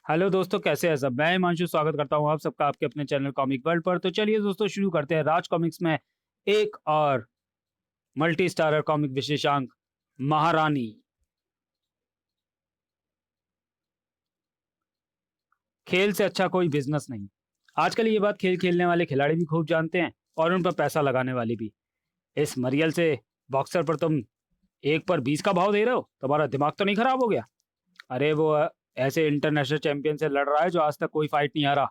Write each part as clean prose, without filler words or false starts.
Hello दोस्तों, कैसे हैं सब। मैं हिमांशु स्वागत करता हूं आप सबका आपके अपने चैनल कॉमिक वर्ल्ड पर। तो चलिए दोस्तों, शुरू करते हैं राज कॉमिक्स में एक और मल्टी स्टारर कॉमिक विशेषांक महारानी। खेल से अच्छा कोई बिजनेस नहीं। आजकल ये बात खेल खेलने वाले खिलाड़ी भी खूब जानते हैं और उन पर पैसा लगाने वाले भी। इस मरियल से बॉक्सर पर तुम 1 पर 20 का भाव दे रहे हो, तुम्हारा दिमाग तो नहीं खराब हो गया? अरे वो ऐसे इंटरनेशनल चैंपियन से लड़ रहा है जो आज तक कोई फाइट नहीं हारा।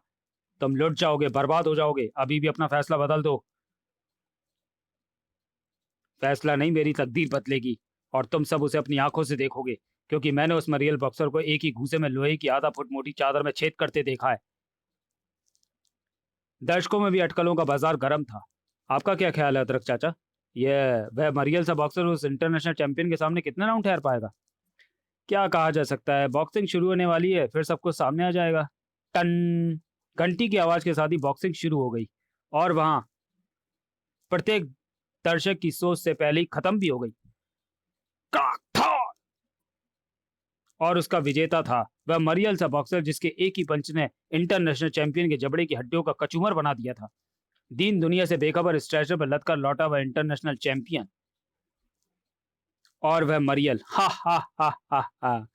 तुम लुट जाओगे, बर्बाद हो जाओगे। अभी भी अपना फैसला बदल दो। फैसला नहीं, मेरी तकदीर बदलेगी और तुम सब उसे अपनी आंखों से देखोगे, क्योंकि मैंने उस मरियल बॉक्सर को एक ही घूंसे में लोहे की आधा फुट मोटी चादर में छेद करते देखा है। दर्शकों में भी अटकलों का बाजार गर्म था। आपका क्या ख्याल है अदरक चाचा? ये वह मरियल सा बॉक्सर उस इंटरनेशनल चैंपियन के सामने कितने राउंड ठहर पाएगा? क्या कहा जा सकता है, बॉक्सिंग शुरू होने वाली है, फिर सब कुछ सामने आ जाएगा। टन। घंटी की आवाज के साथ ही बॉक्सिंग शुरू हो गई और वहां प्रत्येक दर्शक की सोच से पहले ही खत्म भी हो गई। और उसका विजेता था वह मरियल सा बॉक्सर जिसके एक ही पंच ने इंटरनेशनल चैंपियन के जबड़े की हड्डियों का कचूमर बना दिया था। दीन दुनिया से बेखबर स्ट्रेचर पर लदकर लौटा वह इंटरनेशनल चैंपियन। और वह मरियल, हा हा हा हा हा।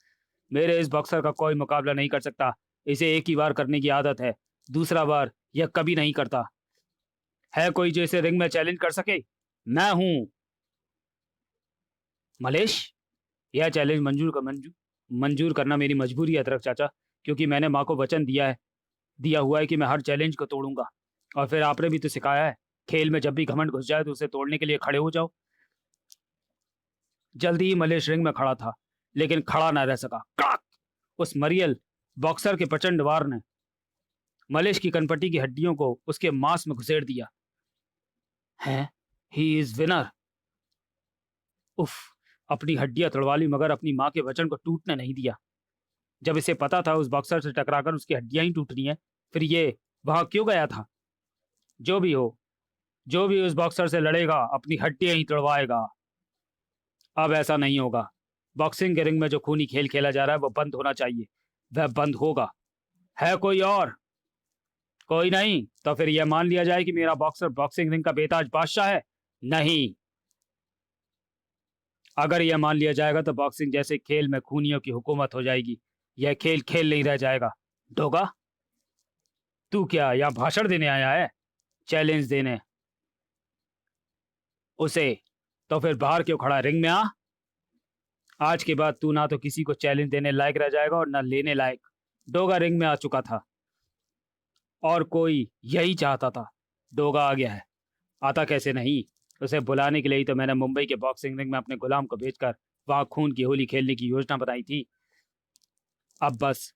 मेरे इस बॉक्सर का कोई मुकाबला नहीं कर सकता। इसे एक ही बार करने की आदत है, दूसरा बार यह कभी नहीं करता। है कोई जो इसे रिंग में चैलेंज कर सके? मैं हूं। मलेश, यह चैलेंज मंजूर करना मेरी मजबूरी है अदरक चाचा, क्योंकि मैंने माँ को वचन दिया हुआ है कि मैं हर चैलेंज को तोड़ूंगा। और फिर आपने भी तो सिखाया है, खेल में जब भी घमंड घुस जाए तो उसे तोड़ने के लिए खड़े हो जाओ। जल्दी ही मलेश रिंग में खड़ा था, लेकिन खड़ा न रह सका। कड़क! उस मरियल बॉक्सर के प्रचंड वार ने मलेश की कनपटी की हड्डियों को उसके मांस में घुसेड़ दिया है। He is winner. उफ। अपनी हड्डियां तोड़वा ली, मगर अपनी माँ के वचन को टूटने नहीं दिया। जब इसे पता था उस बॉक्सर से टकराकर उसकी हड्डियां ही टूटनी है, फिर ये वहां क्यों गया था? जो भी हो, जो भी उस बॉक्सर से लड़ेगा अपनी हड्डियां ही तोड़वाएगा। अब ऐसा नहीं होगा। बॉक्सिंग के रिंग में जो खूनी खेल खेला जा रहा है वो बंद होना चाहिए। वह बंद होगा। है कोई और? कोई नहीं, तो फिर यह मान लिया जाए कि मेरा बॉक्सर बॉक्सिंग रिंग का बेताज बादशाह है। नहीं। अगर यह मान लिया जाएगा तो बॉक्सिंग जैसे खेल में खूनियों की हुकूमत हो जाएगी। यह खेल खेल नहीं रह जाएगा। डोगा, तू क्या यहाँ भाषण देने आया है? चैलेंज देने उसे? तो फिर बाहर क्यों खड़ा, रिंग में आ। आज के बाद तू ना तो किसी को चैलेंज देने लायक रह जाएगा और ना लेने लायक। डोगा रिंग में आ चुका था और कोई यही चाहता था। डोगा आ गया है। आता कैसे नहीं? उसे बुलाने के लिए ही तो मैंने मुंबई के बॉक्सिंग रिंग में अपने गुलाम को भेजकर वहां खून की होली खेलने की योजना बनाई थी। अब बस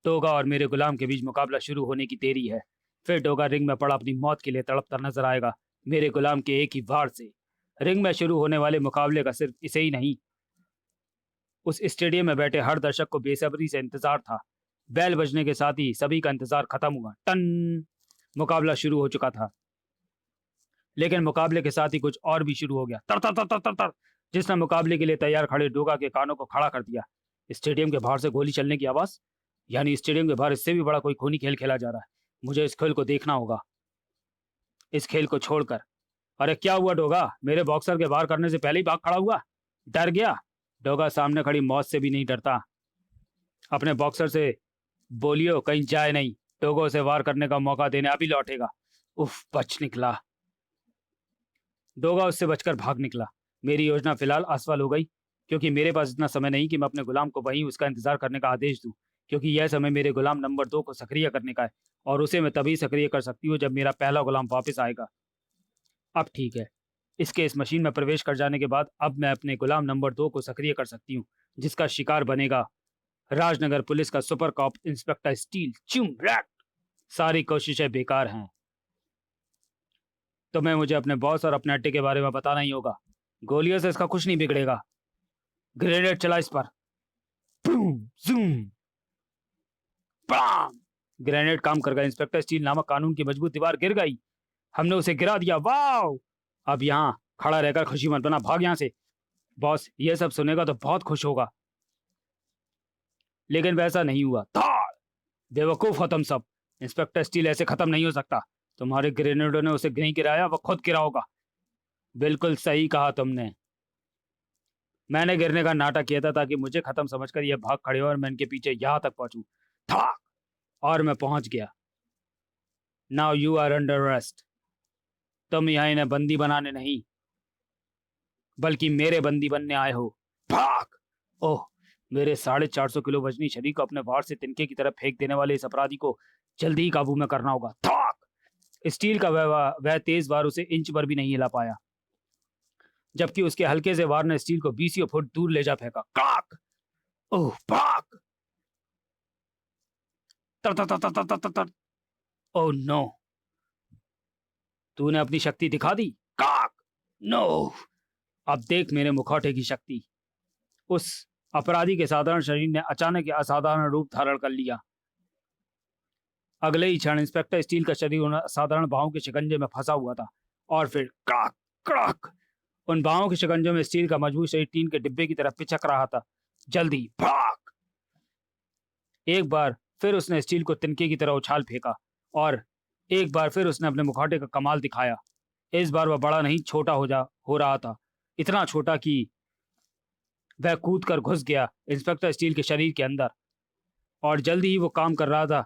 डोगा और मेरे गुलाम के बीच मुकाबला शुरू होने की देरी है। फिर डोगा रिंग में पड़ा अपनी मौत के लिए तड़पता नजर आएगा, मेरे गुलाम के एक ही वार से। रिंग में शुरू होने वाले मुकाबले का सिर्फ इसे ही नहीं, उस स्टेडियम में बैठे हर दर्शक को बेसब्री से इंतजार था। बैल बजने के साथ ही सभी का इंतजार खत्म हुआ। टन। मुकाबला शुरू हो चुका था, लेकिन मुकाबले के साथ ही कुछ और भी शुरू हो गया। तर तर तर तर तर तर, जिसने मुकाबले के लिए तैयार खड़े डोगा के कानों को खड़ा कर दिया। स्टेडियम के बाहर से गोली चलने की आवाज, यानी स्टेडियम के बाहर इससे भी बड़ा कोई खूनी खेल खेला जा रहा है। मुझे इस खेल को देखना होगा, इस खेल को छोड़कर। अरे क्या हुआ डोगा, मेरे बॉक्सर के बाहर करने से पहले ही भाग खड़ा हुआ? डर गया? डोगा सामने खड़ी मौत से भी नहीं डरता। अपने बॉक्सर से बोलियो कहीं जाए नहीं। डोगो से वार करने का मौका देने अभी लौटेगा। उफ, बच निकला। डोगा उससे बचकर भाग निकला। मेरी योजना फिलहाल असफल हो गई, क्योंकि मेरे पास इतना समय नहीं कि मैं अपने गुलाम को वहीं उसका इंतजार करने का आदेश दूं, क्योंकि यह समय मेरे गुलाम नंबर 2 को सक्रिय करने का है, और उसे मैं तभी सक्रिय कर सकती हूँ जब मेरा पहला गुलाम वापस आएगा। अब ठीक है, इसके इस मशीन में प्रवेश कर जाने के बाद अब मैं अपने गुलाम नंबर 2 को सक्रिय कर सकती हूँ, जिसका शिकार बनेगा राजनगर पुलिस का सुपर कॉप इंस्पेक्टर स्टील चुम रैक। सारी कोशिशें बेकार हैं। तो मैं मुझे अपने बॉस और अपने अड्डे के बारे में बताना ही होगा। गोलियों से इसका कुछ नहीं बिगड़ेगा। ग्रेनेड चला इस पर। बूम, जूम, बम। ग्रेनेड काम कर गया। इंस्पेक्टर स्टील नामक कानून की मजबूत दीवार गिर गई। हमने उसे गिरा दिया। वाह! अब यहाँ खड़ा रहकर खुशी मत बना, भाग यहाँ से। बॉस ये सब सुनेगा तो बहुत खुश होगा। लेकिन वैसा नहीं हुआ। धाड़! बेवकूफ हो तुम सब। इंस्पेक्टर स्टील ऐसे खत्म नहीं हो सकता। तुम्हारे ग्रेनेडो ने उसे नहीं गिराया, वो खुद गिरा होगा। बिल्कुल सही कहा तुमने। मैंने गिरने का नाटक किया था ताकि मुझे खत्म समझकर यह भाग खड़े हो और मैं इनके पीछे यहां तक पहुंचूं। था और मैं पहुंच गया। Now you are under arrest. तुम यहाँ इन्हें बंदी बनाने नहीं बल्कि मेरे बंदी बनने आए हो। भाग। ओह, मेरे 450 किलो वजनी शरीर को अपने वार से तिनके की तरफ फेंक देने वाले इस अपराधी को जल्दी ही काबू में करना होगा। थाक। स्टील का वह तेज वार उसे इंच भर भी नहीं हिला पाया, जबकि उसके हल्के से वार ने स्टील को 20 फुट दूर ले जा फेंका। काक। ओह, भाग। तर तर तर तर तर तर तर। ओह नो, तूने अपनी शक्ति दिखा दी। काक। नो, अब देख मेरे मुखौटे की शक्ति। उस अपराधी के साधारण शरीर ने अचानक असाधारण रूप धारण कर लिया। अगले ही क्षण इंस्पेक्टर स्टील का शरीर उन असाधारण बाहों के शिकंजे में फंसा हुआ था और फिर क्रॉक क्रॉक उन बाहों के शिकंजे में स्टील का मजबूत शरीर टीन के डिब्बे की तरफ पिचक रहा था। जल्दी भाग। एक बार फिर उसने स्टील को तिनके की तरह उछाल फेंका और एक बार फिर उसने अपने मुखौटे का कमाल दिखाया। इस बार वह बड़ा नहीं छोटा हो रहा था, इतना छोटा कि वह कूद कर घुस गया इंस्पेक्टर स्टील के शरीर के अंदर और जल्दी ही वो काम कर रहा था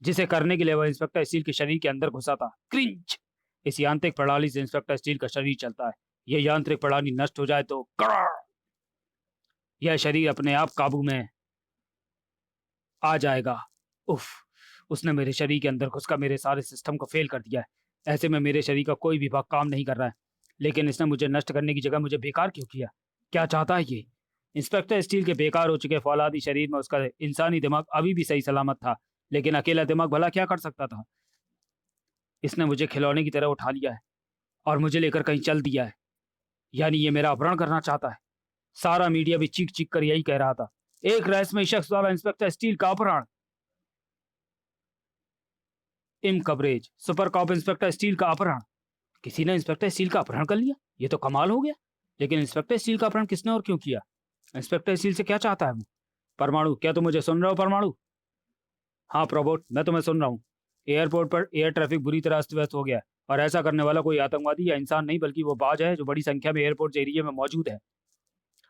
जिसे करने के लिए वह इंस्पेक्टर स्टील के शरीर के अंदर घुसा था। क्रिंच। इस यांत्रिक प्रणाली से इंस्पेक्टर स्टील का शरीर चलता है। यह यांत्रिक प्रणाली नष्ट हो जाए तो यह शरीर अपने आप काबू में आ जाएगा। उफ, उसने मेरे शरीर के अंदर घुसकर मेरे सारे सिस्टम को फेल कर दिया है। ऐसे में मेरे शरीर का कोई भी भाग काम नहीं कर रहा है, लेकिन इसने मुझे नष्ट करने की जगह मुझे बेकार क्यों किया? क्या चाहता है ये? इंस्पेक्टर स्टील के बेकार हो चुके फौलादी शरीर में उसका इंसानी दिमाग अभी भी सही सलामत था, लेकिन अकेला दिमाग भला क्या कर सकता था? इसने मुझे खिलौने की तरह उठा लिया है और मुझे लेकर कहीं चल दिया है। यानी ये मेरा अपहरण करना चाहता है। सारा मीडिया भी चीख चीख कर यही कह रहा था, एक रहस्यमयी शख्स द्वारा इंस्पेक्टर स्टील का अपहरण। In coverage, super cop inspector Steel का अपहरण। किसी ने इंस्पेक्टर स्टील का अपहरण कर लिया, ये तो कमाल हो गया। लेकिन इंस्पेक्टर स्टील का अपहरण किसने और क्यों किया? इंस्पेक्टर स्टील से क्या चाहता है वो? परमाणु, क्या तुम मुझे सुन रहे हो परमाणु? हाँ प्रोबोट, मैं तुम्हें सुन रहा हूँ। एयरपोर्ट पर एयर ट्रैफिक बुरी तरह अस्त व्यस्त हो गया है और ऐसा करने वाला कोई आतंकवादी या इंसान नहीं बल्कि वो बाज है जो बड़ी संख्या में एयरपोर्ट एरिया में मौजूद है।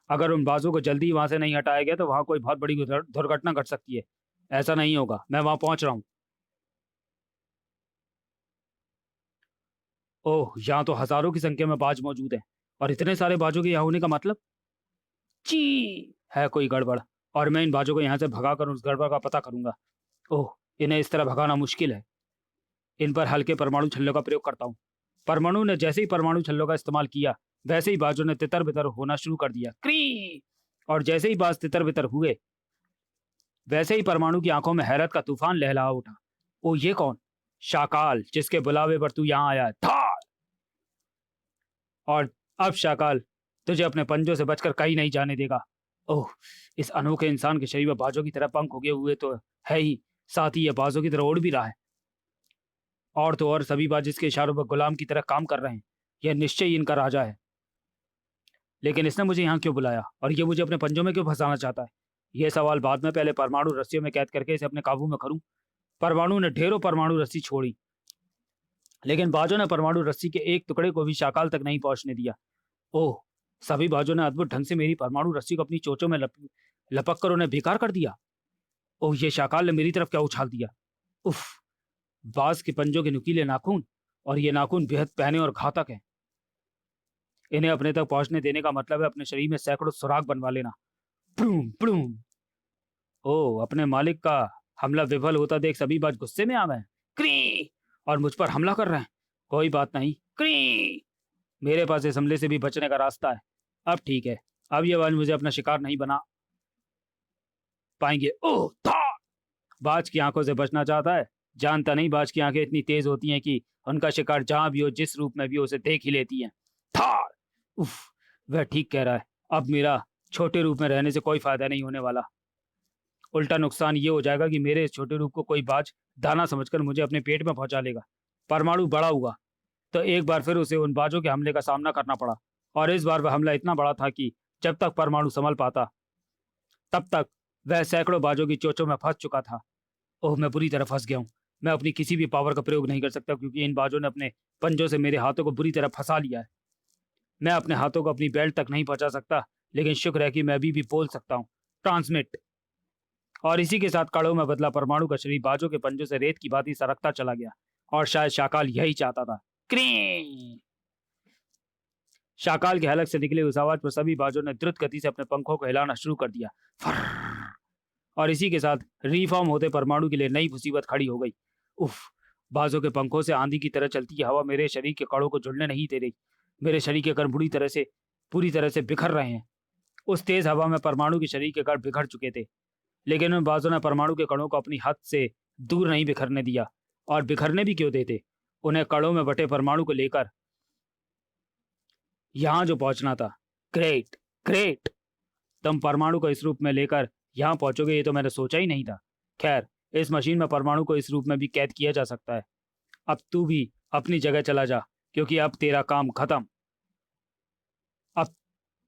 अगर उन बाजों को जल्दी वहां से नहीं हटाया गया तो वहां कोई बहुत बड़ी दुर्घटना घट सकती है। ऐसा नहीं होगा, मैं वहां पहुंच रहा हूँ। ओह, यहाँ तो हजारों की संख्या में बाज मौजूद है और इतने सारे बाजों के यहाँ होने का मतलब ची है कोई गड़बड़, और मैं इन बाजों को यहाँ से भगाकर उस गड़बड़ का पता करूंगा। ओह, इन्हें इस तरह भगाना मुश्किल है। इन पर हल्के परमाणु छल्लों का प्रयोग करता हूँ। परमाणु ने जैसे ही परमाणु छल्लों का इस्तेमाल किया वैसे ही बाजों ने तितर बितर होना शुरू कर दिया। क्री। और जैसे ही बाज तितर बितर हुए वैसे ही परमाणु की आंखों में हैरत का तूफान लहला उठा। ओ, ये कौन? शाकाल, जिसके बुलावे पर तू यहाँ आया था। और अब शाकाल तुझे अपने पंजों से बचकर कहीं नहीं जाने देगा। ओह, इस अनोखे इंसान के शरीर में बाजों की तरह पंख उगे हुए तो है ही, साथ ही यह बाजों की तरह उड़ भी रहा है। और तो और सभी बाज इसके इशारों पर गुलाम की तरह काम कर रहे हैं। यह निश्चय ही इनका राजा है। लेकिन इसने मुझे यहाँ क्यों बुलाया और ये मुझे अपने पंजों में क्यों फंसाना चाहता है? यह सवाल बाद में, पहले परमाणु रस्सियों में कैद करके इसे अपने काबू में करूं। परमाणु ने ढेरों परमाणु रस्सी छोड़ी, लेकिन बाजों ने परमाणु रस्सी के एक टुकड़े को भी शाकाल तक नहीं पहुंचने दिया। ओह, सभी बाजों ने अद्भुत ढंग से मेरी परमाणु रस्सी को अपनी चोंचों में लपक कर उन्हें बेकार कर दिया। ओह, ये शाकाल ने मेरी तरफ क्या उछाल दिया। उफ, बाज के पंजों के नुकीले नाखून, और ये नाखून बेहद पैने और घातक हैं। इन्हें अपने तक पहुंचने देने का मतलब है अपने शरीर में सैकड़ों सुराग बनवा लेना। Plume plume. ओह, अपने मालिक का हमला विफल होता देख सभी बाज गुस्से में आ गए क्री और मुझ पर हमला कर रहे हैं। कोई बात नहीं क्री, मेरे पास इस हमले से भी बचने का रास्ता है। अब ठीक है, अब ये बाज मुझे अपना शिकार नहीं बना पाएंगे। ओह था, बाज की आंखों से बचना चाहता है। जानता नहीं बाज की आंखें इतनी तेज होती हैं कि उनका शिकार जहां भी हो, जिस रूप में भी हो, उसे देख ही लेती हैं। था, उफ, वह ठीक कह रहा है। अब मेरा छोटे रूप में रहने से कोई फायदा नहीं होने वाला। उल्टा नुकसान ये हो जाएगा कि मेरे इस छोटे रूप को कोई बाज दाना समझकर मुझे अपने पेट में पहुंचा लेगा। परमाणु बड़ा हुआ तो एक बार फिर उसे उन बाजों के हमले का सामना करना पड़ा, और इस बार वह हमला इतना बड़ा था कि जब तक परमाणु संभल पाता तब तक वह सैकड़ों बाजों की चोंचों में फंस चुका था। ओह, मैं बुरी तरह फंस गया हूँ। मैं अपनी किसी भी पावर का प्रयोग नहीं कर सकता क्योंकि इन बाजों ने अपने पंजों से मेरे हाथों को बुरी तरह फंसा लिया है। मैं अपने हाथों को अपनी बेल्ट तक नहीं पहुंचा सकता, लेकिन शुक्र है कि मैं अभी भी बोल सकता हूँ। ट्रांसमिट। और इसी के साथ कड़ों में बदला परमाणु का शरीर बाजों के पंजों से रेत की भांति सरकता चला गया। और शायद शाकाल यही चाहता था। क्री! शाकाल के हलक से निकले उस आवाज पर सभी बाजों ने द्रुत गति से अपने पंखों को हिलाना शुरू कर दिया। फर्र! और इसी के साथ रिफॉर्म होते परमाणु के लिए नई मुसीबत खड़ी हो गई। उफ! बाजों के पंखों से आंधी की तरह चलती हवा मेरे शरीर के कड़ों को जुड़ने नहीं दे रही। मेरे शरीर के कण पूरी तरह से बिखर रहे हैं। उस तेज हवा में परमाणु के शरीर के कण बिखर चुके थे, लेकिन उन बाजों ने परमाणु के कणों को अपनी हद से दूर नहीं बिखरने दिया। और बिखरने भी क्यों देते? उन्हें कणों में बटे परमाणु को लेकर यहां जो पहुंचना था। Great, great! तुम परमाणु को इस रूप में लेकर यहां पहुंचोगे, ये तो मैंने सोचा ही नहीं था। खैर, इस मशीन में परमाणु को इस रूप में भी कैद किया जा सकता है। अब तू भी अपनी जगह चला जा, क्योंकि अब तेरा काम खत्म। अब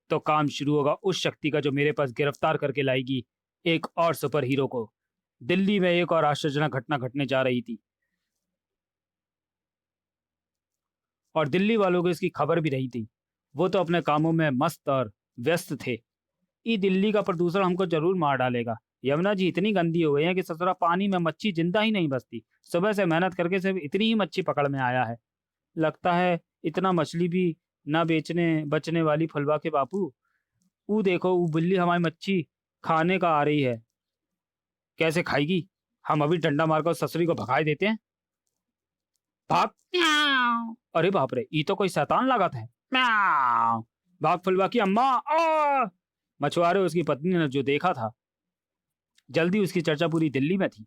तो काम शुरू होगा उस शक्ति का जो मेरे पास गिरफ्तार करके लाएगी एक और सुपर हीरो को। दिल्ली में एक और आश्चर्यजनक घटना घटने जा रही थी, और दिल्ली वालों को इसकी खबर भी नहीं थी। वो तो अपने कामों में मस्त और व्यस्त थे। ई दिल्ली का प्रदूषण हमको जरूर मार डालेगा। यमुना जी इतनी गंदी हो गई है कि ससुरा पानी में मच्छी जिंदा ही नहीं बचती। सुबह से मेहनत करके सिर्फ इतनी ही मच्छी पकड़ में आया है। लगता है इतना मछली भी ना बेचने बचने वाली फुलवा के बापू। ऊ देखो, ऊ बिल्ली हमारी मच्छी खाने का आ रही है। कैसे खाएगी? हम अभी डंडा मारकर उस ससुरी को भगाए देते हैं। भाग! म्याऊं। अरे बाप रे, ये तो कोई शैतान लागत है। म्याऊं। भाग फुलवा की अम्मा! मछुआरे उसकी पत्नी ने जो देखा था, जल्दी उसकी चर्चा पूरी दिल्ली में थी।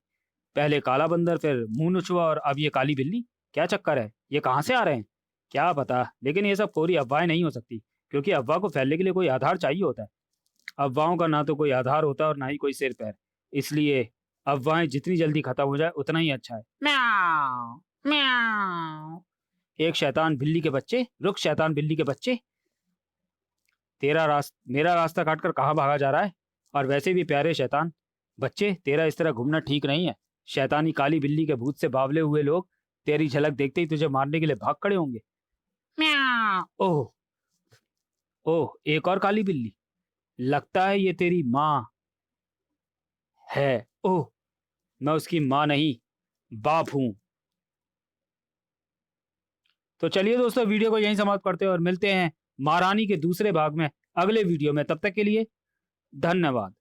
पहले काला बंदर, फिर मुंह नछुआ, और अब ये काली बिल्ली। क्या चक्कर है? ये कहाँ से आ रहे हैं? क्या पता, लेकिन ये सब कोरी अफवाहें नहीं हो सकती, क्योंकि अफवाह को फैलने के लिए कोई आधार चाहिए होता है। अफवाहों का ना तो कोई आधार होता है और ना ही कोई सिर पैर। इसलिए अफवाहें जितनी जल्दी खत्म हो जाए उतना ही अच्छा है। म्याऊं, म्याऊं। एक शैतान बिल्ली के बच्चे, रुक शैतान बिल्ली के बच्चे, मेरा रास्ता काटकर कहाँ भागा जा रहा है? और वैसे भी प्यारे शैतान बच्चे, तेरा इस तरह घूमना ठीक नहीं है। शैतानी काली बिल्ली के भूत से बावले हुए लोग तेरी झलक देखते ही तुझे मारने के लिए भाग खड़े होंगे। म्याऊं। ओह, ओह, एक और काली बिल्ली। लगता है ये तेरी माँ है। ओह, मैं उसकी माँ नहीं, बाप हूं। तो चलिए दोस्तों, वीडियो को यहीं समाप्त करते हैं और मिलते हैं महारानी के दूसरे भाग में अगले वीडियो में। तब तक के लिए धन्यवाद।